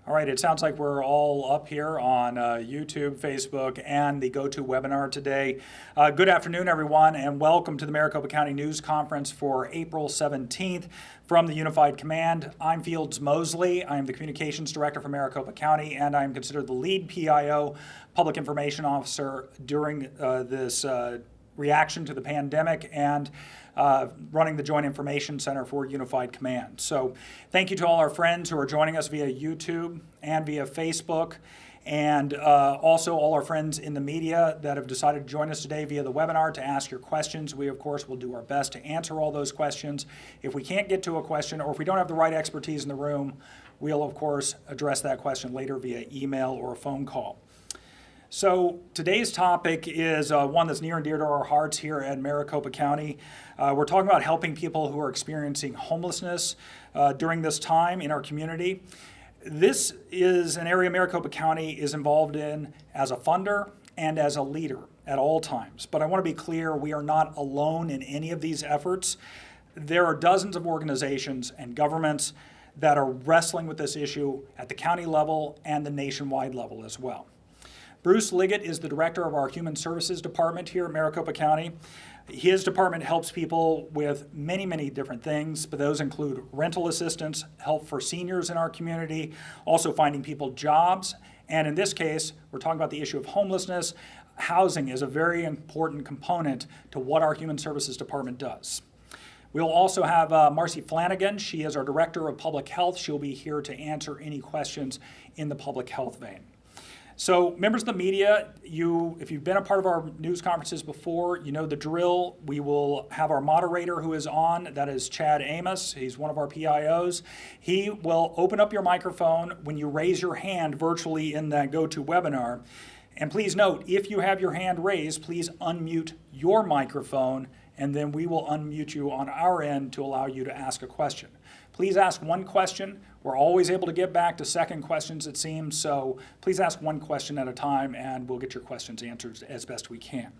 All right, it sounds like we're all up here on YouTube, Facebook, and the GoToWebinar today. Good afternoon, everyone, and welcome to the Maricopa County News Conference for April 17th from the Unified Command. I'm Fields Mosley. I'm the Communications Director for Maricopa County, and I'm considered the lead PIO, Public Information Officer, during this reaction to the pandemic and running the Joint Information Center for Unified Command. So thank you to all our friends who are joining us via YouTube and via Facebook, and also all our friends in the media that have decided to join us today via the webinar to ask your questions. We, of course, will do our best to answer all those questions. If we can't get to a question or if we don't have the right expertise in the room, we'll, of course, address that question later via email or a phone call. So today's topic is one that's near and dear to our hearts here at Maricopa County. We're talking about helping people who are experiencing homelessness during this time in our community. This is an area Maricopa County is involved in as a funder and as a leader at all times. But I want to be clear, we are not alone in any of these efforts. There are dozens of organizations and governments that are wrestling with this issue at the county level and the nationwide level as well. Bruce Liggett is the director of our Human Services Department here at Maricopa County. His department helps people with many, many different things, but those include rental assistance, help for seniors in our community, also finding people jobs, and in this case, we're talking about the issue of homelessness. Housing is a very important component to what our Human Services Department does. We'll also have Marcy Flanagan. She is our Director of Public Health. She'll be here to answer any questions in the public health vein. So members of the media, if you've been a part of our news conferences before, you know the drill. We will have our moderator who is on, that is Chad Amos. He's one of our PIOs. He will open up your microphone when you raise your hand virtually in that GoToWebinar. And please note, if you have your hand raised, please unmute your microphone, and then we will unmute you on our end to allow you to ask a question. Please ask one question. We're always able to get back to second questions, it seems, so please ask one question at a time and we'll get your questions answered as best we can.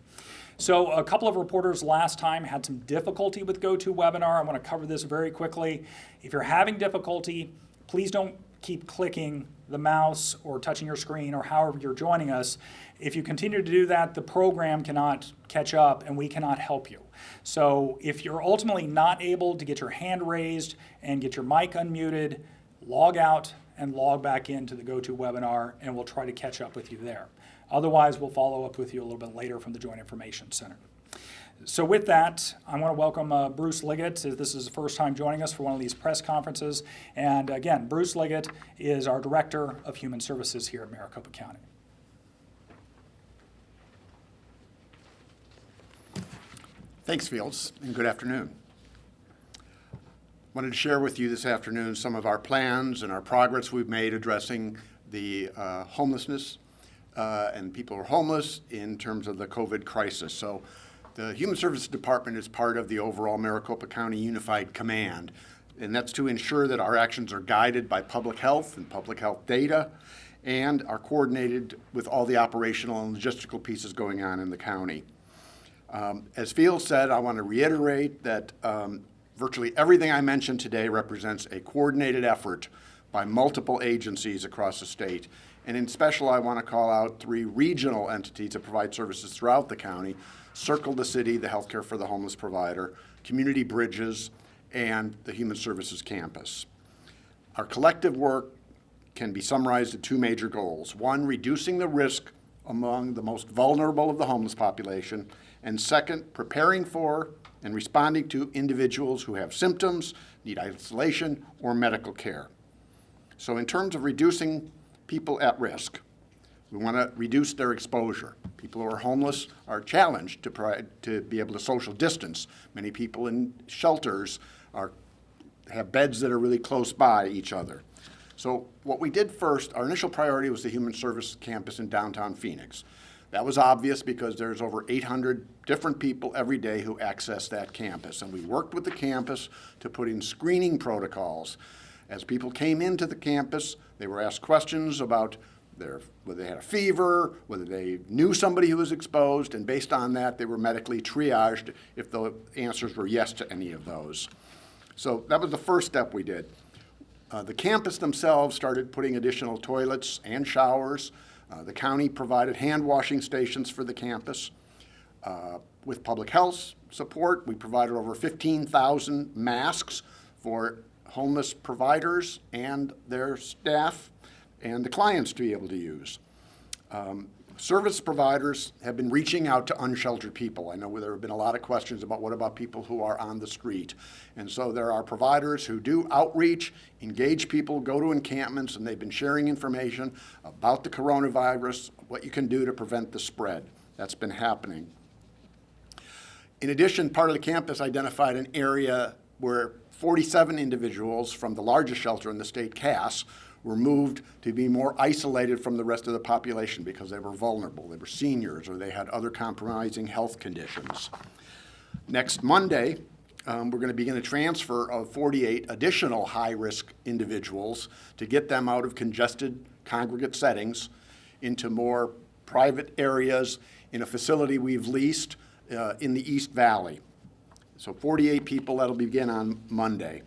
So a couple of reporters last time had some difficulty with GoToWebinar. I want to cover this very quickly. If you're having difficulty, please don't keep clicking the mouse or touching your screen or however you're joining us. If you continue to do that, the program cannot catch up and we cannot help you. So if you're ultimately not able to get your hand raised and get your mic unmuted, log out and log back into the GoToWebinar and we'll try to catch up with you there. Otherwise, we'll follow up with you a little bit later from the Joint Information Center. So with that, I want to welcome Bruce Liggett. This is the first time joining us for one of these press conferences. And again, Bruce Liggett is our Director of Human Services here at Maricopa County. Thanks, Fields, and good afternoon. I wanted to share with you this afternoon some of our plans and our progress we've made addressing the homelessness and people who are homeless in terms of the COVID crisis. So the Human Services Department is part of the overall Maricopa County Unified Command, and that's to ensure that our actions are guided by public health and public health data and are coordinated with all the operational and logistical pieces going on in the county. As Fields said, I want to reiterate that virtually everything I mentioned today represents a coordinated effort by multiple agencies across the state. And in special, I want to call out 3 regional entities that provide services throughout the county: Circle the City, the Healthcare for the Homeless provider, Community Bridges, and the Human Services Campus. Our collective work can be summarized in 2 major goals. 1, reducing the risk among the most vulnerable of the homeless population, and 2nd, preparing for and responding to individuals who have symptoms, need isolation, or medical care. So in terms of reducing people at risk, we want to reduce their exposure. People who are homeless are challenged to be able to social distance. Many people in shelters have beds that are really close by each other. So what we did first, our initial priority was the Human Services Campus in downtown Phoenix. That was obvious because there's over 800 different people every day who access that campus. And we worked with the campus to put in screening protocols. As people came into the campus, they were asked questions about whether they had a fever, whether they knew somebody who was exposed, and based on that, they were medically triaged if the answers were yes to any of those. So that was the first step we did. The campus themselves started putting additional toilets and showers. The county provided hand washing stations for the campus. With public health support, we provided over 15,000 masks for homeless providers and their staff and the clients to be able to use. Service providers have been reaching out to unsheltered people. I know there have been a lot of questions about what about people who are on the street. And so there are providers who do outreach, engage people, go to encampments, and they've been sharing information about the coronavirus, what you can do to prevent the spread. That's been happening. In addition, part of the campus identified an area where 47 individuals from the largest shelter in the state, Cass, were moved to be more isolated from the rest of the population because they were vulnerable, they were seniors, or they had other compromising health conditions. Next Monday, we're going to begin a transfer of 48 additional high-risk individuals to get them out of congested congregate settings into more private areas in a facility we've leased in the East Valley. So 48 people, that'll begin on Monday.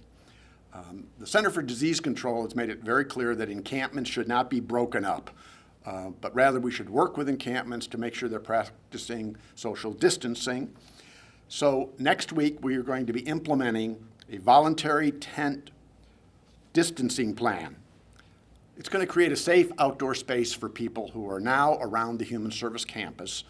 The Center for Disease Control has made it very clear that encampments should not be broken up, but rather we should work with encampments to make sure they're practicing social distancing. So next week we are going to be implementing a voluntary tent distancing plan. It's going to create a safe outdoor space for people who are now around the Human Service campus.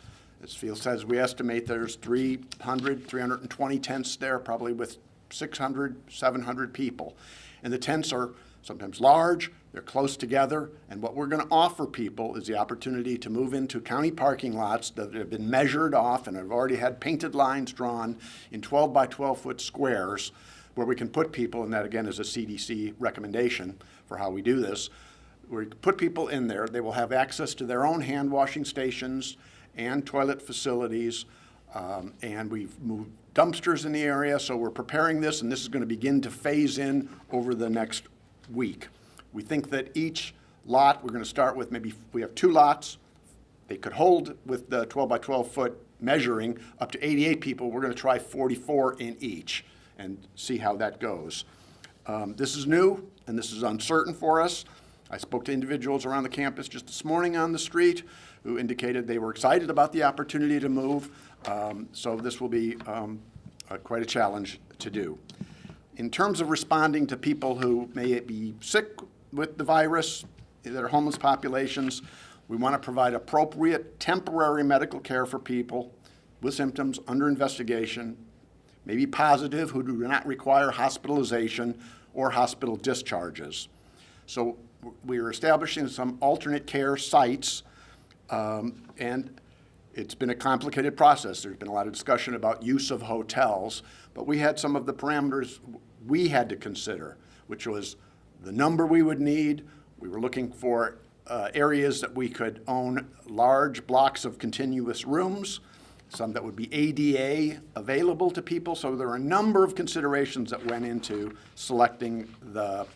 As Field says, we estimate there's 320 tents there, probably with 600, 700 people. And the tents are sometimes large, they're close together, and what we're going to offer people is the opportunity to move into county parking lots that have been measured off and have already had painted lines drawn in 12 by 12 foot squares where we can put people, and that again is a CDC recommendation for how we do this, where we put people in there. They will have access to their own hand washing stations and toilet facilities, and we've moved dumpsters in the area, so we're preparing this, and this is going to begin to phase in over the next week. We think that each lot, we're going to start with maybe, we have 2 lots. They could hold with the 12 by 12 foot measuring up to 88 people. We're going to try 44 in each and see how that goes. This is new, and this is uncertain for us. I spoke to individuals around the campus just this morning on the street who indicated they were excited about the opportunity to move. So this will be quite a challenge to do. In terms of responding to people who may be sick with the virus, that are homeless populations, we want to provide appropriate temporary medical care for people with symptoms under investigation, maybe positive, who do not require hospitalization or hospital discharges. So we are establishing some alternate care sites, and it's been a complicated process. There's been a lot of discussion about use of hotels, but we had some of the parameters we had to consider, which was the number we would need. We were looking for areas that we could own large blocks of continuous rooms, some that would be ADA available to people. So there are a number of considerations that went into selecting the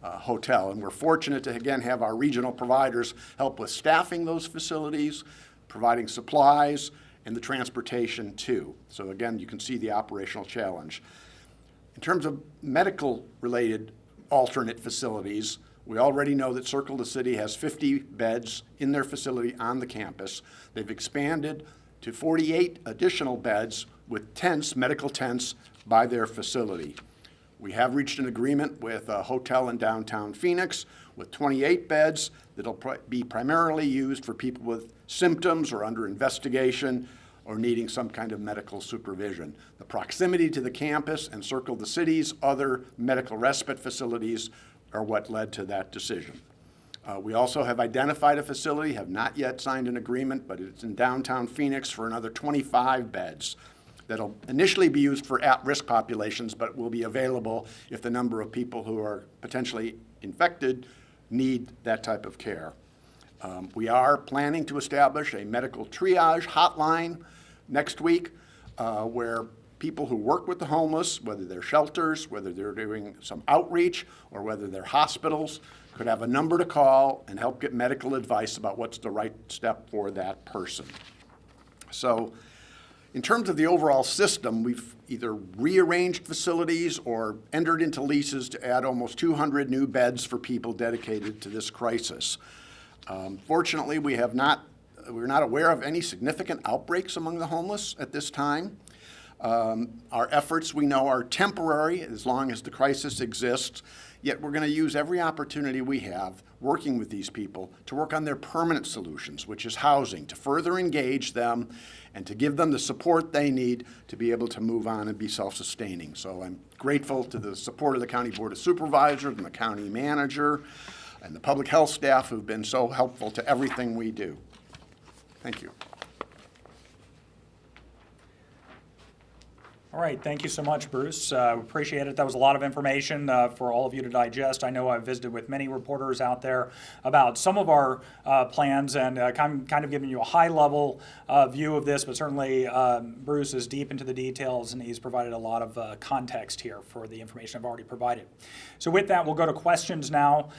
hotel. And we're fortunate to, again, have our regional providers help with staffing those facilities, providing supplies, and the transportation too. So again, you can see the operational challenge. In terms of medical-related alternate facilities, we already know that Circle the City has 50 beds in their facility on the campus. They've expanded to 48 additional beds with tents, medical tents, by their facility. We have reached an agreement with a hotel in downtown Phoenix with 28 beds that'll be primarily used for people with symptoms or under investigation or needing some kind of medical supervision. The proximity to the campus and Circle the City's other medical respite facilities are what led to that decision. We also have identified a facility, have not yet signed an agreement, but it's in downtown Phoenix for another 25 beds that'll initially be used for at-risk populations, but will be available if the number of people who are potentially infected need that type of care. We are planning to establish a medical triage hotline next week where people who work with the homeless, whether they're shelters, whether they're doing some outreach, or whether they're hospitals, could have a number to call and help get medical advice about what's the right step for that person. So In terms of the overall system, we've either rearranged facilities or entered into leases to add almost 200 new beds for people dedicated to this crisis. Fortunately, we're not aware of any significant outbreaks among the homeless at this time. Our efforts, we know, are temporary as long as the crisis exists, yet we're going to use every opportunity we have working with these people to work on their permanent solutions, which is housing, to further engage them and to give them the support they need to be able to move on and be self-sustaining. So I'm grateful to the support of the County Board of Supervisors and the county manager and the public health staff who've been so helpful to everything we do. Thank you. All right, thank you so much, Bruce. Appreciate it. That was a lot of information for all of you to digest. I know I've visited with many reporters out there about some of our plans and kind of giving you a high-level view of this, but certainly Bruce is deep into the details and he's provided a lot of context here for the information I've already provided. So with that, we'll go to questions now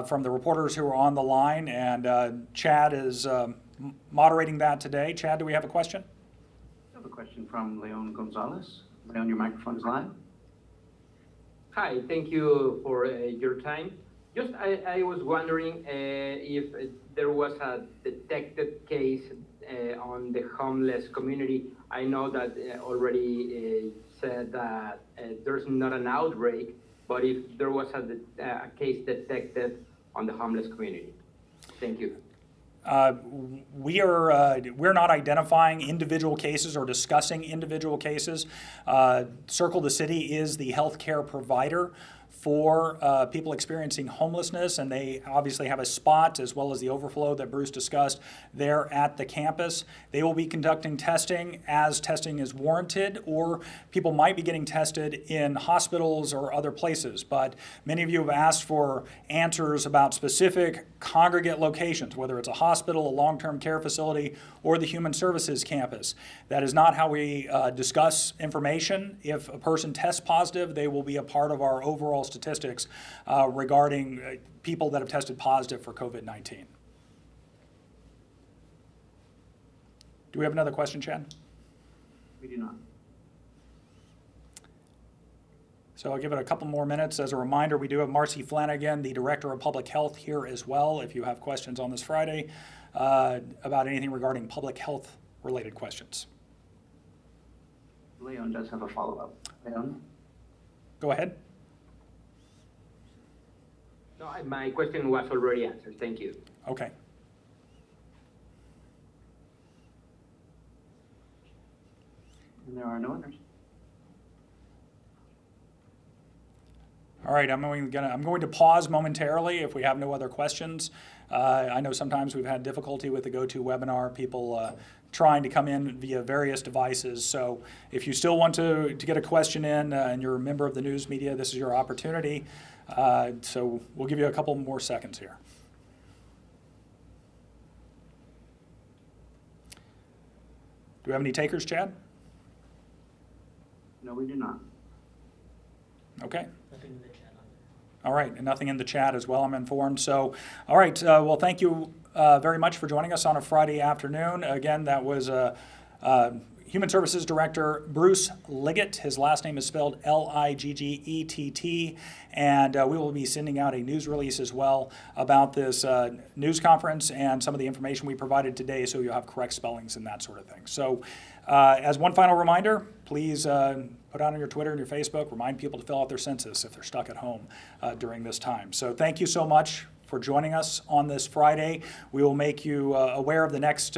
from the reporters who are on the line, and Chad is moderating that today. Chad, do we have a question? I have a question from Leon Gonzalez. Leon, your microphone is live. Hi, thank you for your time. Just I was wondering if there was a detected case on the homeless community. I know that already said that there's not an outbreak, but if there was a case detected on the homeless community. Thank you. We're not identifying individual cases or discussing individual cases. Circle the City is the healthcare provider for people experiencing homelessness, and they obviously have a spot as well as the overflow that Bruce discussed there at the campus. They will be conducting testing as testing is warranted, or people might be getting tested in hospitals or other places. But many of you have asked for answers about specific congregate locations, whether it's a hospital, a long-term care facility, or the Human Services campus. That is not how we discuss information. If a person tests positive, they will be a part of our overall statistics regarding people that have tested positive for COVID-19. Do we have another question, Chad? We do not. So I'll give it a couple more minutes. As a reminder, we do have Marcy Flanagan, the Director of Public Health, here as well, if you have questions on this Friday about anything regarding public health related questions. Leon does have a follow-up. Leon? Go ahead. No, my question was already answered. Thank you. Okay. And there are no others. All right, I'm going to pause momentarily if we have no other questions. I know sometimes we've had difficulty with the GoToWebinar, people trying to come in via various devices. So if you still want to get a question in and you're a member of the news media, this is your opportunity. So we'll give you a couple more seconds here. Do we have any takers, Chad? No, we do not. Okay. All right, and nothing in the chat as well, I'm informed. So, all right, well, thank you very much for joining us on a Friday afternoon. Again, that was Human Services Director Bruce Liggett. His last name is spelled L-I-G-G-E-T-T, and we will be sending out a news release as well about this news conference and some of the information we provided today, so you'll have correct spellings and that sort of thing. So, as one final reminder, please put on your Twitter and your Facebook, remind people to fill out their census if they're stuck at home during this time. So thank you so much for joining us on this Friday. We will make you aware of the next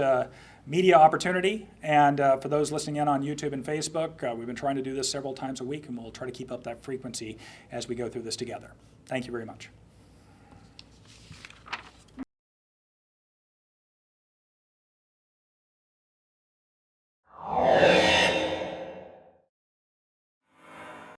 media opportunity, and for those listening in on YouTube and Facebook, we've been trying to do this several times a week, and we'll try to keep up that frequency as we go through this together. Thank you very much.